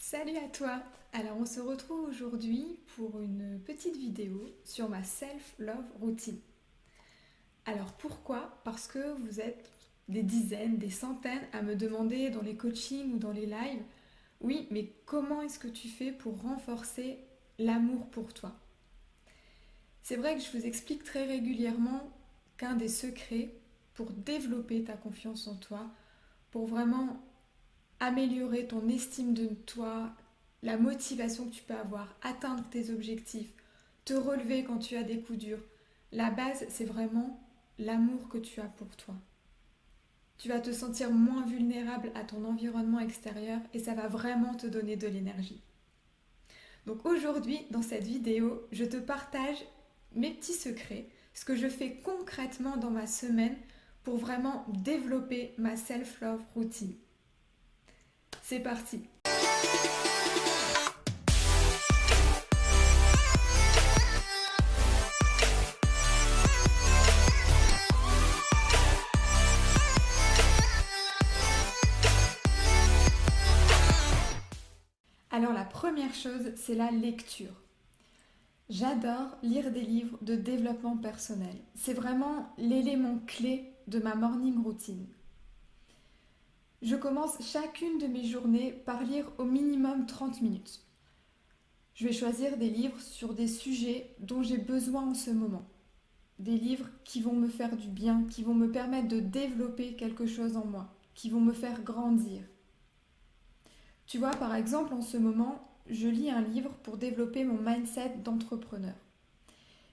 Salut à toi! Alors on se retrouve aujourd'hui pour une petite vidéo sur ma self-love routine. Alors pourquoi? Parce que vous êtes des dizaines, des centaines à me demander dans les coachings ou dans les lives, oui, mais comment est-ce que tu fais pour renforcer l'amour pour toi? C'est vrai que je vous explique très régulièrement qu'un des secrets pour développer ta confiance en toi, pour vraiment améliorer ton estime de toi, la motivation que tu peux avoir, atteindre tes objectifs, te relever quand tu as des coups durs. La base, c'est vraiment l'amour que tu as pour toi. Tu vas te sentir moins vulnérable à ton environnement extérieur et ça va vraiment te donner de l'énergie. Donc aujourd'hui, dans cette vidéo, je te partage mes petits secrets, ce que je fais concrètement dans ma semaine pour vraiment développer ma self-love routine. C'est parti! Alors la première chose, c'est la lecture. J'adore lire des livres de développement personnel. C'est vraiment l'élément clé de ma morning routine. Je commence chacune de mes journées par lire au minimum 30 minutes. Je vais choisir des livres sur des sujets dont j'ai besoin en ce moment. Des livres qui vont me faire du bien, qui vont me permettre de développer quelque chose en moi, qui vont me faire grandir. Tu vois, par exemple, en ce moment, je lis un livre pour développer mon mindset d'entrepreneur.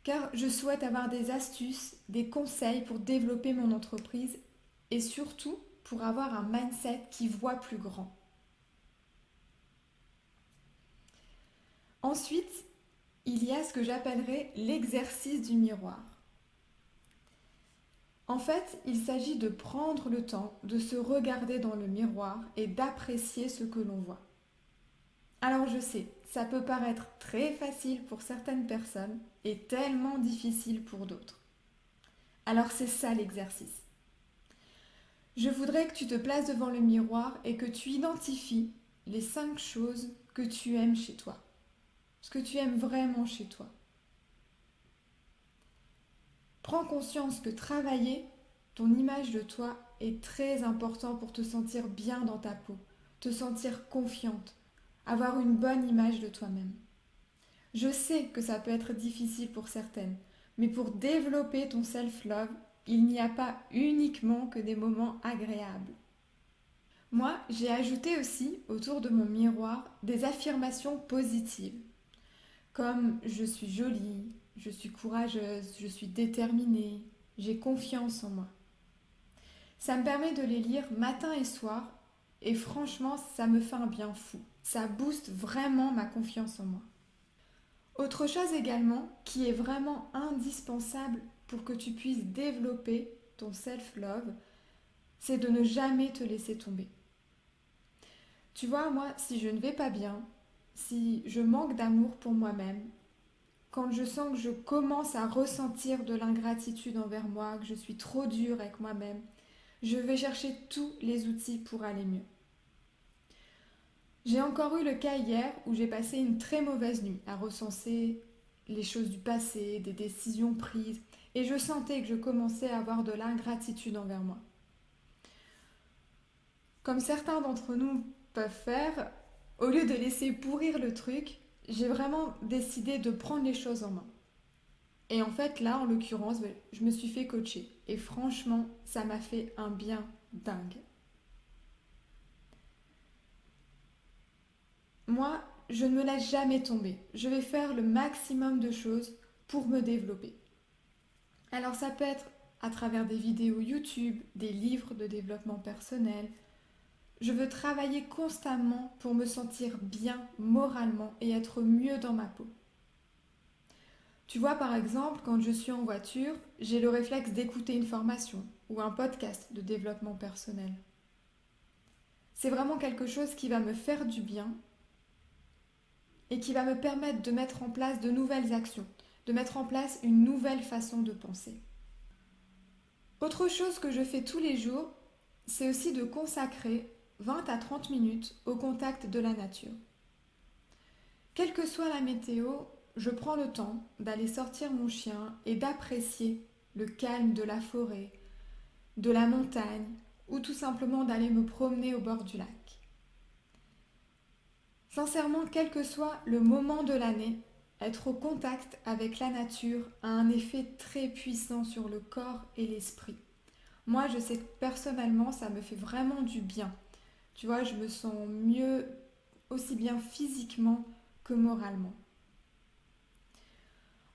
Car je souhaite avoir des astuces, des conseils pour développer mon entreprise et surtout pour avoir un mindset qui voit plus grand. Ensuite, il y a ce que j'appellerais l'exercice du miroir. En fait, il s'agit de prendre le temps de se regarder dans le miroir et d'apprécier ce que l'on voit. Alors je sais, ça peut paraître très facile pour certaines personnes et tellement difficile pour d'autres. Alors c'est ça l'exercice. Je voudrais que tu te places devant le miroir et que tu identifies les 5 choses que tu aimes chez toi. Ce que tu aimes vraiment chez toi. Prends conscience que travailler ton image de toi est très important pour te sentir bien dans ta peau, te sentir confiante, avoir une bonne image de toi-même. Je sais que ça peut être difficile pour certaines, mais pour développer ton self-love, il n'y a pas uniquement que des moments agréables. Moi, j'ai ajouté aussi autour de mon miroir des affirmations positives, comme je suis jolie, je suis courageuse, je suis déterminée, j'ai confiance en moi. Ça me permet de les lire matin et soir et franchement, ça me fait un bien fou. Ça booste vraiment ma confiance en moi. Autre chose également qui est vraiment indispensable pour que tu puisses développer ton self-love, c'est de ne jamais te laisser tomber. Tu vois, moi, si je ne vais pas bien, si je manque d'amour pour moi-même, quand je sens que je commence à ressentir de l'ingratitude envers moi, que je suis trop dure avec moi-même, je vais chercher tous les outils pour aller mieux. J'ai encore eu le cas hier où j'ai passé une très mauvaise nuit à recenser les choses du passé, des décisions prises, et je sentais que je commençais à avoir de l'ingratitude envers moi. Comme certains d'entre nous peuvent faire, au lieu de laisser pourrir le truc, j'ai vraiment décidé de prendre les choses en main. Et en fait, là, en l'occurrence, je me suis fait coacher. Et franchement, ça m'a fait un bien dingue. Moi, je ne me laisse jamais tomber. Je vais faire le maximum de choses pour me développer. Alors ça peut être à travers des vidéos YouTube, des livres de développement personnel. Je veux travailler constamment pour me sentir bien moralement et être mieux dans ma peau. Tu vois, par exemple, quand je suis en voiture, j'ai le réflexe d'écouter une formation ou un podcast de développement personnel. C'est vraiment quelque chose qui va me faire du bien et qui va me permettre de mettre en place de nouvelles actions, de mettre en place une nouvelle façon de penser. Autre chose que je fais tous les jours, c'est aussi de consacrer 20 à 30 minutes au contact de la nature. Quelle que soit la météo, je prends le temps d'aller sortir mon chien et d'apprécier le calme de la forêt, de la montagne ou tout simplement d'aller me promener au bord du lac. Sincèrement, quel que soit le moment de l'année, être au contact avec la nature a un effet très puissant sur le corps et l'esprit. Moi, je sais que personnellement, ça me fait vraiment du bien. Tu vois, je me sens mieux aussi bien physiquement que moralement.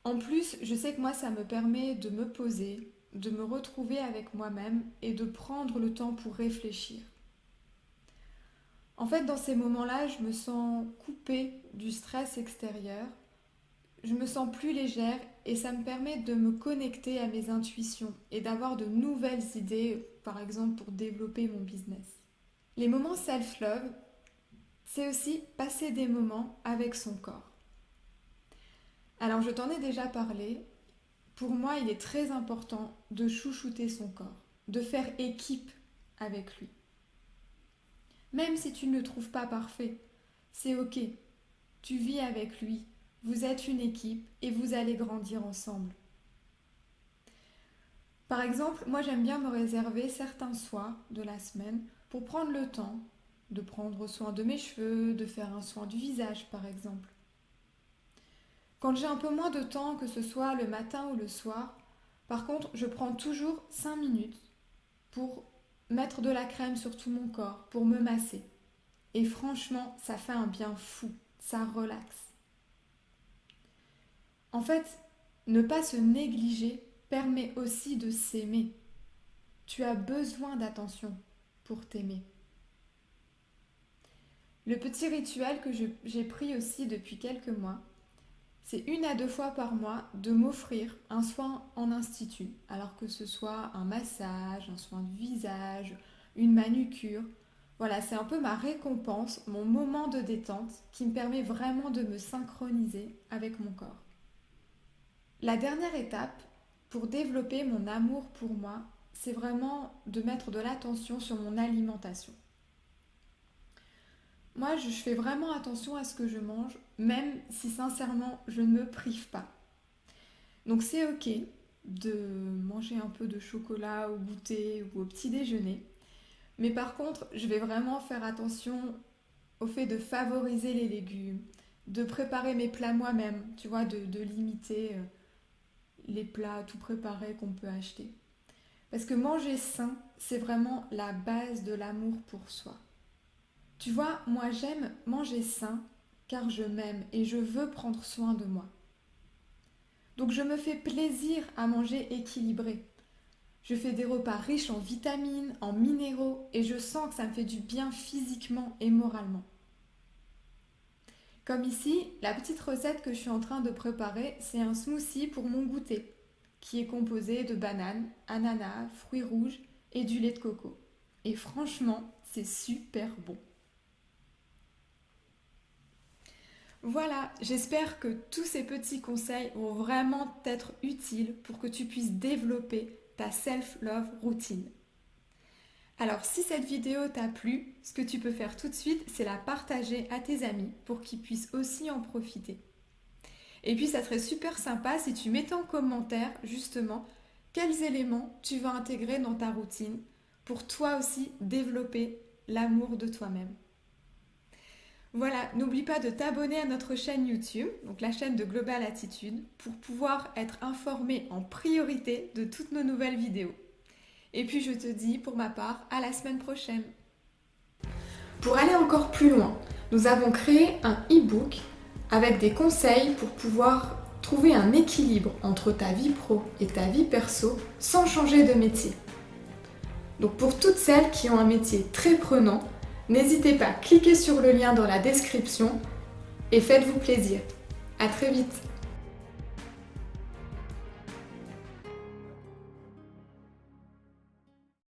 En plus, je sais que moi, ça me permet de me poser, de me retrouver avec moi-même et de prendre le temps pour réfléchir. En fait, dans ces moments-là, je me sens coupée du stress extérieur, je me sens plus légère et ça me permet de me connecter à mes intuitions et d'avoir de nouvelles idées, par exemple pour développer mon business. Les moments self-love, c'est aussi passer des moments avec son corps. Alors, je t'en ai déjà parlé. Pour moi, il est très important de chouchouter son corps, de faire équipe avec lui. Même si tu ne le trouves pas parfait, c'est ok. Tu vis avec lui, vous êtes une équipe et vous allez grandir ensemble. Par exemple, moi j'aime bien me réserver certains soirs de la semaine pour prendre le temps de prendre soin de mes cheveux, de faire un soin du visage par exemple. Quand j'ai un peu moins de temps, que ce soit le matin ou le soir, par contre, je prends toujours 5 minutes pour mettre de la crème sur tout mon corps, pour me masser. Et franchement, ça fait un bien fou, ça relaxe. En fait, ne pas se négliger permet aussi de s'aimer. Tu as besoin d'attention pour t'aimer. Le petit rituel que j'ai pris aussi depuis quelques mois, c'est 1 à 2 fois par mois de m'offrir un soin en institut. Alors que ce soit un massage, un soin de visage, une manucure. Voilà, c'est un peu ma récompense, mon moment de détente qui me permet vraiment de me synchroniser avec mon corps. La dernière étape pour développer mon amour pour moi, c'est vraiment de mettre de l'attention sur mon alimentation. Moi, je fais vraiment attention à ce que je mange, même si sincèrement, je ne me prive pas. Donc c'est ok de manger un peu de chocolat au goûter ou au petit déjeuner. Mais par contre, je vais vraiment faire attention au fait de favoriser les légumes, de préparer mes plats moi-même, tu vois, de limiter les plats tout préparés qu'on peut acheter. Parce que manger sain, c'est vraiment la base de l'amour pour soi. Tu vois, moi j'aime manger sain car je m'aime et je veux prendre soin de moi. Donc je me fais plaisir à manger équilibré. Je fais des repas riches en vitamines, en minéraux et je sens que ça me fait du bien physiquement et moralement. Comme ici, la petite recette que je suis en train de préparer, c'est un smoothie pour mon goûter, qui est composé de bananes, ananas, fruits rouges et du lait de coco. Et franchement, c'est super bon. Voilà, j'espère que tous ces petits conseils vont vraiment t'être utiles pour que tu puisses développer ta self-love routine. Alors si cette vidéo t'a plu, ce que tu peux faire tout de suite, c'est la partager à tes amis pour qu'ils puissent aussi en profiter. Et puis ça serait super sympa si tu mettais en commentaire justement quels éléments tu vas intégrer dans ta routine pour toi aussi développer l'amour de toi-même. Voilà, n'oublie pas de t'abonner à notre chaîne YouTube, donc la chaîne de Global Attitude, pour pouvoir être informé en priorité de toutes nos nouvelles vidéos. Et puis je te dis pour ma part à la semaine prochaine. Pour aller encore plus loin, nous avons créé un e-book avec des conseils pour pouvoir trouver un équilibre entre ta vie pro et ta vie perso sans changer de métier. Donc pour toutes celles qui ont un métier très prenant, n'hésitez pas, cliquez sur le lien dans la description et faites-vous plaisir. À très vite.